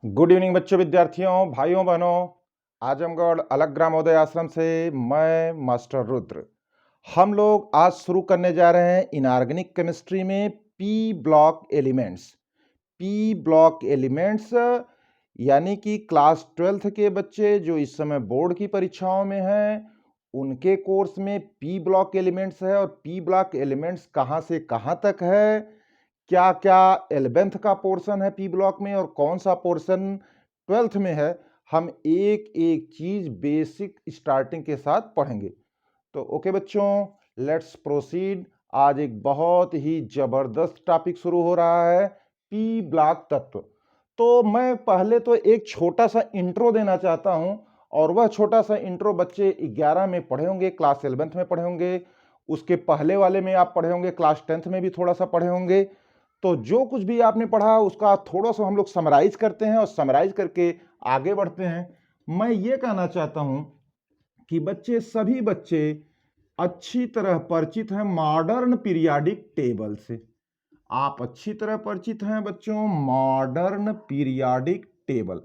Good evening बच्चों, विद्यार्थियों, भाइयों बहनों। आजमगढ़ अलग ग्रामोदय आश्रम से मैं मास्टर रुद्र। हम लोग आज शुरू करने जा रहे हैं इनऑर्गेनिक केमिस्ट्री में P block elements. P block elements यानी कि क्लास 12th के बच्चे जो इस समय बोर्ड की परीक्षाओं में हैं, उनके कोर्स में पी ब्लॉक एलिमेंट्स है। और पी ब्लॉक एलिमेंट्स कहाँ से कहाँ तक है, क्या क्या 11th का पोर्शन है पी ब्लॉक में और कौन सा पोर्शन 12th में है, हम एक एक चीज बेसिक स्टार्टिंग के साथ पढ़ेंगे। तो ओके बच्चों, लेट्स प्रोसीड। आज एक बहुत ही जबरदस्त टॉपिक शुरू हो रहा है, पी ब्लॉक तत्व। तो मैं पहले तो एक छोटा सा इंट्रो देना चाहता हूं, और वह छोटा सा इंट्रो बच्चे 11 में पढ़े होंगे, क्लास 11th में पढ़े होंगे, उसके पहले वाले में आप पढ़े होंगे, क्लास 10th में भी थोड़ा सा पढ़े होंगे। तो जो कुछ भी आपने पढ़ा उसका थोड़ा सा हम लोग समराइज करते हैं और समराइज करके आगे बढ़ते हैं। मैं ये कहना चाहता हूं कि बच्चे, सभी बच्चे अच्छी तरह परिचित हैं मॉडर्न पीरियाडिक टेबल से। आप अच्छी तरह परिचित हैं बच्चों मॉडर्न पीरियाडिक टेबल।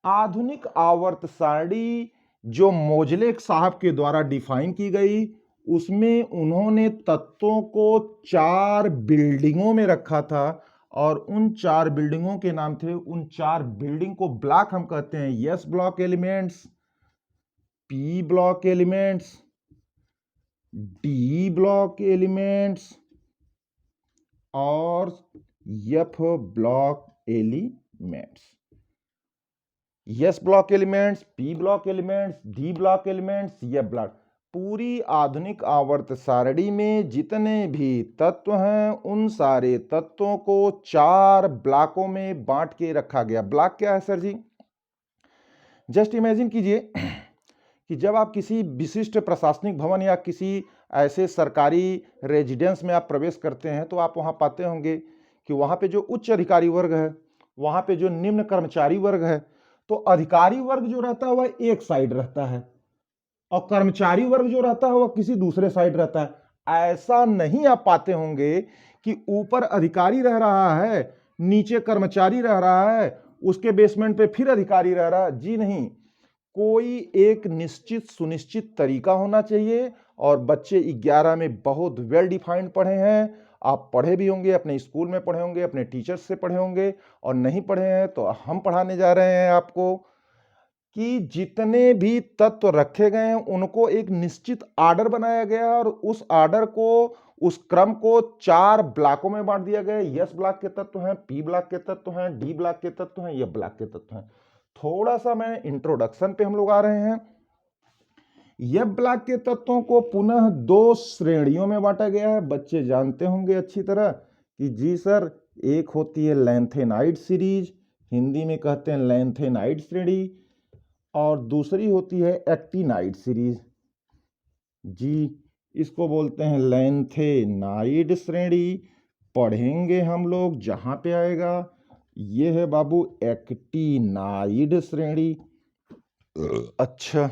आधुनिक आवर्त सारणी जो मोजले साहब के द्वारा डिफाइन की गई, उसमें उन्होंने तत्वों को 4 बिल्डिंगों में रखा था, और उन 4 बिल्डिंगों के नाम थे, उन 4 बिल्डिंग को ब्लॉक हम कहते हैं S block elements, P block elements, D block elements और F block elements. S block elements, P block elements, D block elements, F block. पूरी आधुनिक आवर्त सारणी में जितने भी तत्व हैं, उन सारे तत्वों को 4 ब्लॉकों में बांट के रखा गया। ब्लॉक क्या है सर जी? जस्ट इमेजिन कीजिए कि जब आप किसी विशिष्ट प्रशासनिक भवन या किसी ऐसे सरकारी रेजिडेंस में आप प्रवेश करते हैं, तो आप वहां पाते होंगे कि वहां पे जो उच्च अधिकारी वर्ग है, वहां पे जो निम्न कर्मचारी वर्ग है, तो अधिकारी वर्ग जो रहता है वह एक साइड रहता है और कर्मचारी वर्ग जो रहता है वह किसी दूसरे साइड रहता है। ऐसा नहीं आप पाते होंगे कि ऊपर अधिकारी रह रहा है, नीचे कर्मचारी रह रहा है, उसके बेसमेंट पे फिर अधिकारी रह रहा है। जी नहीं, कोई एक निश्चित सुनिश्चित तरीका होना चाहिए। और बच्चे 11 में बहुत वेल डिफाइंड पढ़े हैं। आप पढ़े भी होंगे, अपने स्कूल में पढ़े होंगे, अपने टीचर्स से पढ़े होंगे, और नहीं पढ़े हैं तो हम पढ़ाने जा रहे हैं आपको कि जितने भी तत्व रखे गए हैं उनको एक निश्चित आर्डर बनाया गया है, और उस आर्डर को, उस क्रम को 4 ब्लॉकों में बांट दिया गया है। एस ब्लॉक के तत्व हैं, पी ब्लॉक के तत्व हैं, डी ब्लॉक के तत्व हैं, एफ ब्लॉक के तत्व हैं। थोड़ा सा मैं इंट्रोडक्शन पे हम लोग आ रहे हैं। एफ ब्लॉक के तत्वों को पुनः 2 श्रेणियों में बांटा गया है। बच्चे जानते होंगे अच्छी तरह कि जी सर, एक होती है लैंथेनाइड सीरीज, हिंदी में कहते हैं लैंथेनाइड श्रेणी, और दूसरी होती है एक्टिनाइड सीरीज। जी, इसको बोलते हैं लैंथेनाइड श्रेणी। पढ़ेंगे हम लोग जहां पे आएगा, ये है बाबू एक्टिनाइड श्रेणी। अच्छा,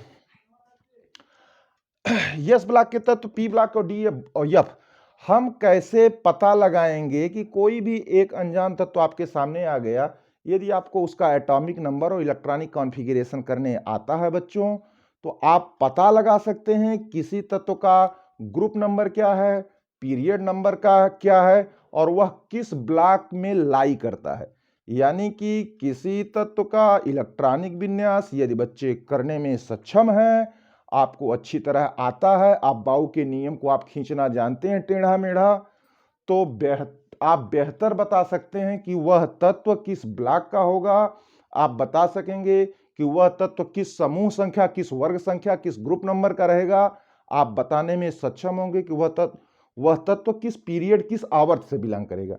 यस ब्लॉक के तत्व, पी ब्लॉक और डी और एफ। हम कैसे पता लगाएंगे कि कोई भी एक अनजान तत्व आपके सामने आ गया? यदि आपको उसका एटॉमिक नंबर और इलेक्ट्रॉनिक कॉन्फ़िगरेशन करने आता है बच्चों, तो आप पता लगा सकते हैं किसी तत्व का ग्रुप नंबर क्या है, पीरियड नंबर का क्या है, और वह किस ब्लॉक में लाई करता है। यानी कि किसी तत्व का इलेक्ट्रॉनिक विन्यास यदि बच्चे करने में सक्षम हैं, आपको अच्छी तरह आता है, आप बाउ के नियम को आप खींचना जानते हैं टेढ़ा मेढ़ा, तो आप बेहतर बता सकते हैं कि वह तत्व किस ब्लॉक का होगा। आप बता सकेंगे कि वह तत्व किस समूह संख्या, किस वर्ग संख्या, किस ग्रुप नंबर का रहेगा। आप बताने में सक्षम होंगे कि वह तत्व किस पीरियड, किस आवर्त से बिलोंग करेगा।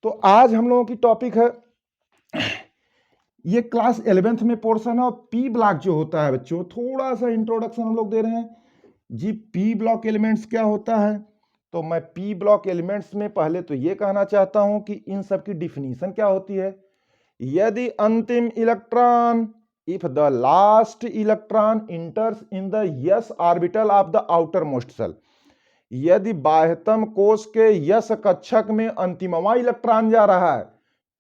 तो आज हम लोगों की टॉपिक है, ये क्लास 11th में पोर्शन है। और पी ब्लॉक जो होता है बच्चों, थोड़ा सा इंट्रोडक्शन हम लोग दे रहे हैं जी। पी ब्लॉक एलिमेंट्स क्या होता है? तो मैं पी ब्लॉक एलिमेंट्स में पहले तो ये कहना चाहता हूं कि इन सब की डिफिनीशन क्या होती है। यदि अंतिम electron, if the last electron enters in the s orbital of the outermost shell, यदि बाह्यतम कोश के यस कक्षक में अंतिमवा इलेक्ट्रॉन जा रहा है,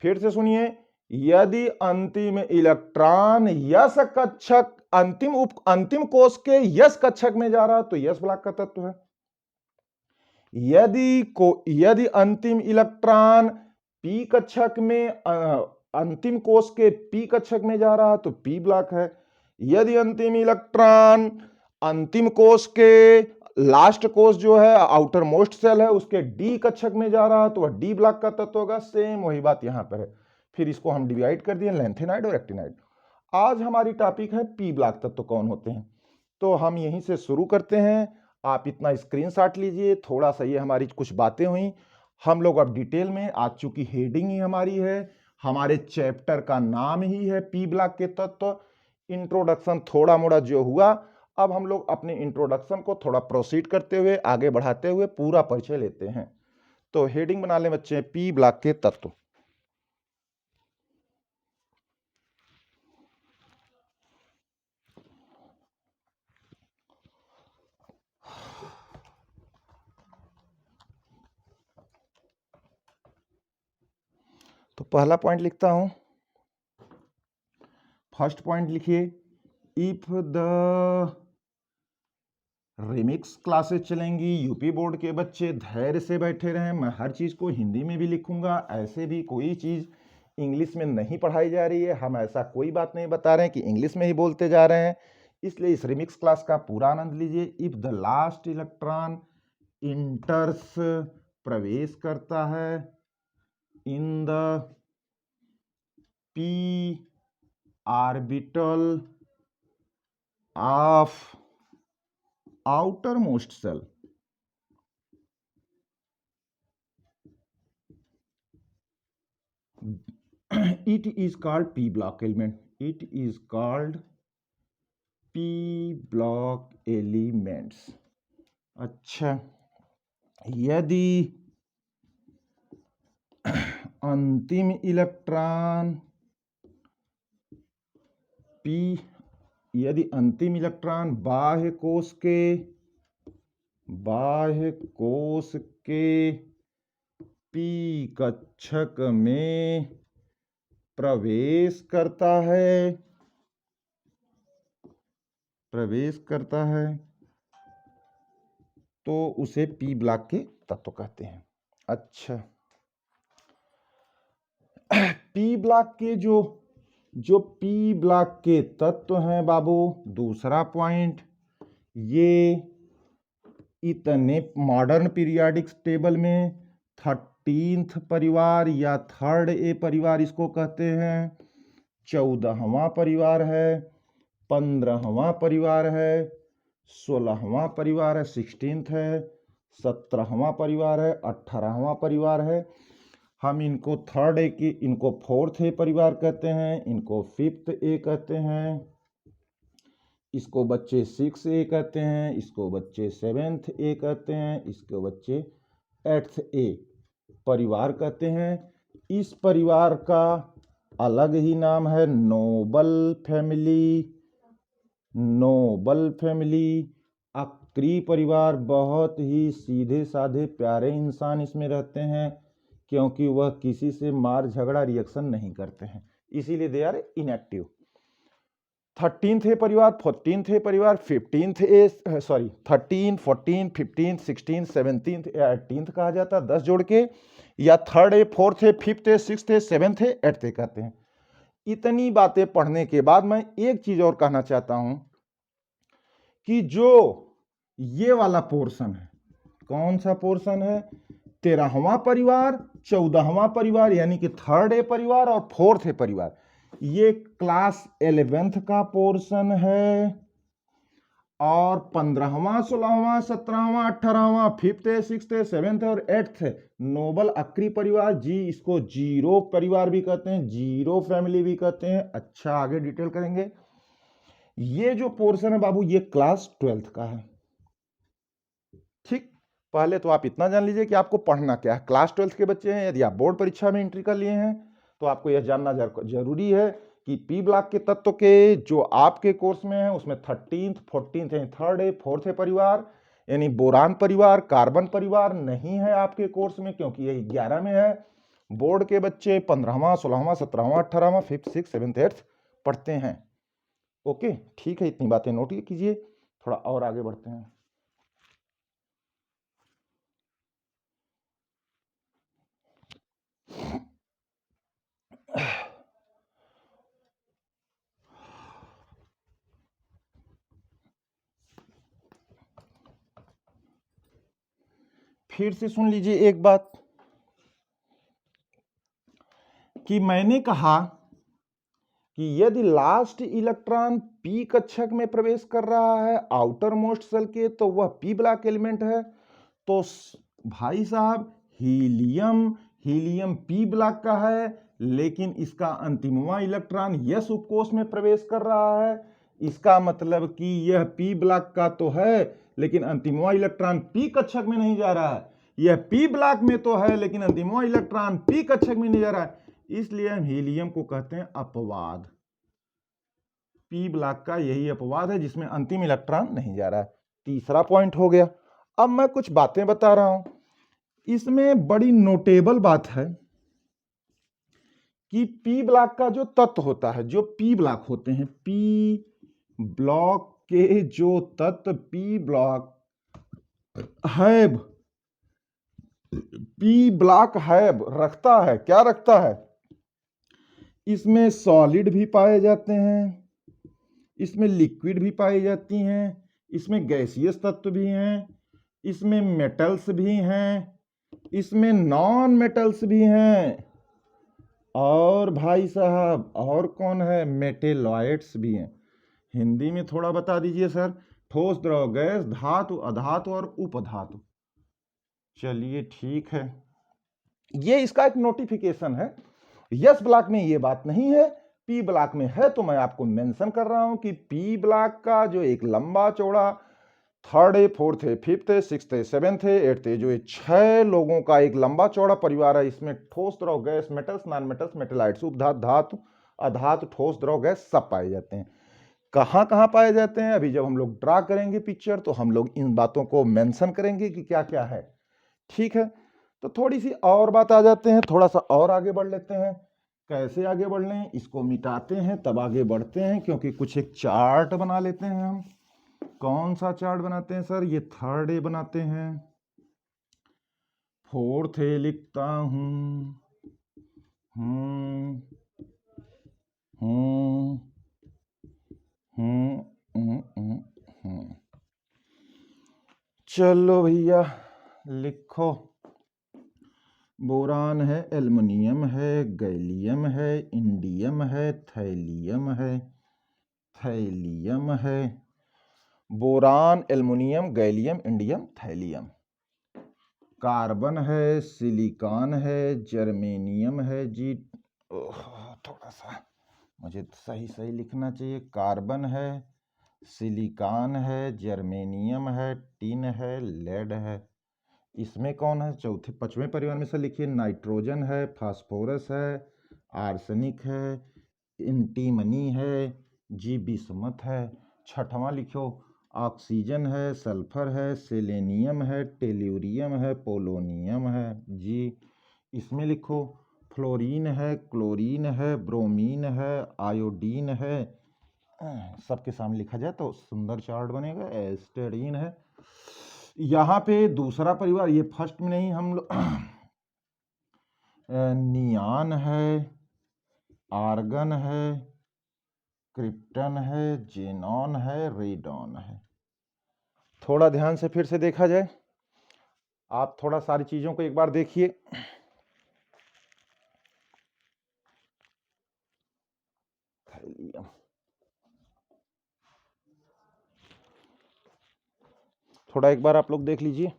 फिर से सुनिए, यदि अंतिम इलेक्ट्रॉन यस कक्षक अंतिम कोश के यस कक्षक में जा रहा तो यस ब्लॉक का तत्व है। यदि अंतिम इलेक्ट्रॉन पी कक्षक में अंतिम कोश के पी कक्षक में जा रहा तो पी ब्लॉक है। यदि अंतिम इलेक्ट्रॉन अंतिम कोश के लास्ट कोश जो है आउटर मोस्ट सेल है उसके डी कक्षक में जा रहा तो वह डी ब्लॉक का तत्व होगा। सेम वही बात यहां पर है। फिर इसको हम डिवाइड कर दिए लैंथेनाइड और एक्टिनाइड। आज हमारी टॉपिक है पी ब्लॉक तत्व कौन होते हैं। तो हम यहीं से शुरू करते हैं। आप इतना स्क्रीनशॉट लीजिए। थोड़ा सा ये हमारी कुछ बातें हुई, हम लोग अब डिटेल में, आज चूंकि हेडिंग ही हमारी है, हमारे चैप्टर का नाम ही है पी ब्लॉक के तत्व। इंट्रोडक्शन थोड़ा मोड़ा जो हुआ, अब हम लोग अपने इंट्रोडक्शन को थोड़ा प्रोसीड करते हुए आगे बढ़ाते हुए पूरा परिचय लेते हैं। तो हेडिंग बना लें बच्चे, पी ब्लॉक के तत्व। तो पहला पॉइंट लिखता हूं। फर्स्ट पॉइंट लिखिए, इफ द रिमिक्स क्लासेस चलेंगी, यूपी बोर्ड के बच्चे धैर्य से बैठे रहें। मैं हर चीज़ को हिंदी में भी लिखूंगा। ऐसे भी कोई चीज़ इंग्लिश में नहीं पढ़ाई जा रही है। हम ऐसा कोई बात नहीं बता रहे हैं कि इंग्लिश में ही बोलते जा रहे हैं। इसलिए इस रिमिक्स क्लास का पूरा आनंद लीजिए। इफ द लास्ट इलेक्ट्रॉन इंटर्स, प्रवेश करता है, in the P orbital of outermost cell, it is called p block element. It is called p block elements. अच्छा, यदि अंतिम इलेक्ट्रॉन p, यदि अंतिम इलेक्ट्रॉन बाह्य कोश के पी कक्षक में प्रवेश करता है तो उसे पी ब्लॉक के तत्व कहते हैं। अच्छा, पी ब्लॉक के जो पी ब्लॉक के तत्व हैं बाबू, दूसरा पॉइंट, ये इतने मॉडर्न पीरियाडिक टेबल में 13th परिवार या थर्ड ए परिवार इसको कहते हैं, 14वां परिवार है, 15वां परिवार है, 16वां परिवार है, 16th है, 17वां परिवार है, 18वां परिवार है। हम इनको थर्ड ए की, इनको फोर्थ ए परिवार कहते हैं, इनको फिफ्थ ए कहते हैं, इसको बच्चे 6 ए कहते हैं, इसको बच्चे 7th ए कहते हैं, इसको बच्चे 8th ए परिवार कहते हैं। इस परिवार का अलग ही नाम है नोबल फैमिली। अक्री परिवार, बहुत ही सीधे साधे प्यारे इंसान इसमें रहते हैं, क्योंकि वह किसी से मार झगड़ा रिएक्शन नहीं करते हैं, इसीलिए दे आर इनएक्टिव। 13th ए परिवार, 14th ए परिवार, 13, 14, 15, 16, 17 या 18th कहा जाता है 10 जोड़ के, या third A, fourth A, fifth A, sixth A, 7th A, 8th ए कहते हैं। इतनी बातें पढ़ने के बाद मैं एक चीज और कहना चाहता हूं कि जो ये वाला पोर्शन है, कौन सा पोर्शन है, 13वां परिवार, 14वां परिवार यानी कि थर्ड ए परिवार और फोर्थ ए परिवार, ये क्लास 11th का पोर्शन है, और 15वां, 16वां, 17वां, 18वां, फिफ्थ है, सिक्स्थ है, 7th और 8th है नोबल अक्री परिवार। जी, इसको जीरो परिवार भी कहते हैं, जीरो फैमिली भी कहते हैं। अच्छा, आगे डिटेल करेंगे। ये जो पोर्शन है बाबू, ये क्लास 12th का है। ठीक, पहले तो आप इतना जान लीजिए कि आपको पढ़ना क्या है। क्लास 12th के बच्चे हैं, यदि आप बोर्ड परीक्षा में एंट्री कर लिए हैं तो आपको यह जानना जरूरी है कि पी ब्लॉक के तत्व के जो आपके कोर्स में है उसमें 13th, 14th यानी थर्ड ए, फोर्थ ए परिवार यानी बोरान परिवार, कार्बन परिवार नहीं है आपके कोर्स में, क्योंकि यही 11 में है। बोर्ड के बच्चे 15वां 16वां 17वां 18वां 5th 6th 7th 8th पढ़ते हैं। ओके, ठीक है, इतनी बातें नोट कीजिए, थोड़ा और आगे बढ़ते हैं। फिर से सुन लीजिए एक बात कि मैंने कहा कि यदि लास्ट इलेक्ट्रॉन पी कक्षक में प्रवेश कर रहा है आउटर मोस्ट शेल के, तो वह पी ब्लॉक एलिमेंट है। तो भाई साहब हीलियम पी ब्लॉक का है, लेकिन इसका अंतिमवा इलेक्ट्रॉन यस उपकोष में प्रवेश कर रहा है। इसका मतलब कि यह पी ब्लॉक का तो है, लेकिन अंतिमवा इलेक्ट्रॉन पी कक्षक में नहीं जा रहा है। यह पी ब्लॉक में तो है, लेकिन अंतिमवा इलेक्ट्रॉन पी कक्षक में नहीं जा रहा है, इसलिए हम हीलियम को कहते हैं अपवाद। पी ब्लॉक का यही अपवाद है जिसमें अंतिम इलेक्ट्रॉन नहीं जा रहा है। तीसरा पॉइंट हो गया। अब मैं कुछ बातें बता रहा हूं, इसमें बड़ी नोटेबल बात है कि पी ब्लॉक का जो तत्व होता है, जो पी ब्लॉक होते हैं, पी ब्लॉक के जो तत्व P block have, P block have रखता है, क्या रखता है, इसमें सॉलिड भी पाए जाते हैं, इसमें लिक्विड भी पाई जाती हैं, इसमें गैसियस तत्व भी हैं, इसमें मेटल्स भी हैं, इसमें नॉन मेटल्स भी हैं, और भाई साहब और कौन है, मेटेलॉइड्स भी हैं। हिंदी में थोड़ा बता दीजिए सर, ठोस द्रव गैस धातु अधातु और उपधातु। चलिए ठीक है, ये इसका एक नोटिफिकेशन है। यस ब्लॉक में ये बात नहीं है, पी ब्लॉक में है, तो मैं आपको मेंशन कर रहा हूं कि पी ब्लॉक का जो एक लंबा चौड़ा थर्ड है, फोर्थ है, फिफ्थ है, सिक्स्थ है, सेवेंथ है, एट्थ है, जो ये 6 लोगों का एक लंबा चौड़ा परिवार है, इसमें ठोस द्रव गैस मेटल्स नॉन मेटल्स मेटेलाइट्स उपधातु धातु अधातु ठोस द्रव गैस सब पाए जाते हैं। कहां कहां पाए जाते हैं, अभी जब हम लोग ड्रा करेंगे पिक्चर तो हम लोग इन बातों को मेंशन करेंगे कि क्या क्या है। ठीक है, तो थोड़ी सी और बात आ जाते हैं, थोड़ा सा और आगे बढ़ लेते हैं। कैसे आगे बढ़ लें, इसको मिटाते हैं तब आगे बढ़ते हैं, क्योंकि कुछ एक चार्ट बना लेते हैं हम। कौन सा चार्ट बनाते हैं सर, ये थर्ड ए बनाते हैं, फोर्थ ए लिखता हूं, चलो भैया लिखो। बोरान है, एल्युमिनियम है, गैलियम है, इंडियम है, थैलियम है, boron, aluminium, gallium, indium, thallium. Carbon है, सिलिकॉन है, जर्मेनियम है जी, थोड़ा सा मुझे सही लिखना चाहिए। कार्बन है, सिलिकॉन है, जर्मेनियम है, टिन है, लेड है। इसमें कौन है, चौथे पांचवें परिवार में से लिखिए। नाइट्रोजन है, फास्फोरस है, आर्सेनिक है, एंटीमनी है जी, बिस्मथ है। छठवां लिखो, ऑक्सीजन है, सल्फर है, सेलेनियम है, टेल्यूरियम है, पोलोनियम है जी। इसमें लिखो, फ्लोरीन है, क्लोरीन है, ब्रोमीन है, आयोडीन है। सबके सामने लिखा जाए तो सुंदर चार्ट बनेगा। एस्टेरीन है। यहाँ पे दूसरा परिवार, ये फर्स्ट में नहीं, हम लोग नियान है, आर्गन है, क्रिप्टन है, जेनॉन है, रेडॉन है। थोड़ा ध्यान से फिर से देखा जाए, आप थोड़ा सारी चीजों को एक बार देखिए। थोड़ा एक बार आप लोग देख लीजिए।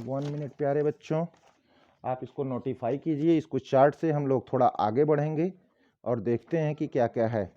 वन मिनट प्यारे बच्चों, आप इसको नोटिफाई कीजिए। इसको चार्ट से हम लोग थोड़ा आगे बढ़ेंगे और देखते हैं कि क्या क्या है।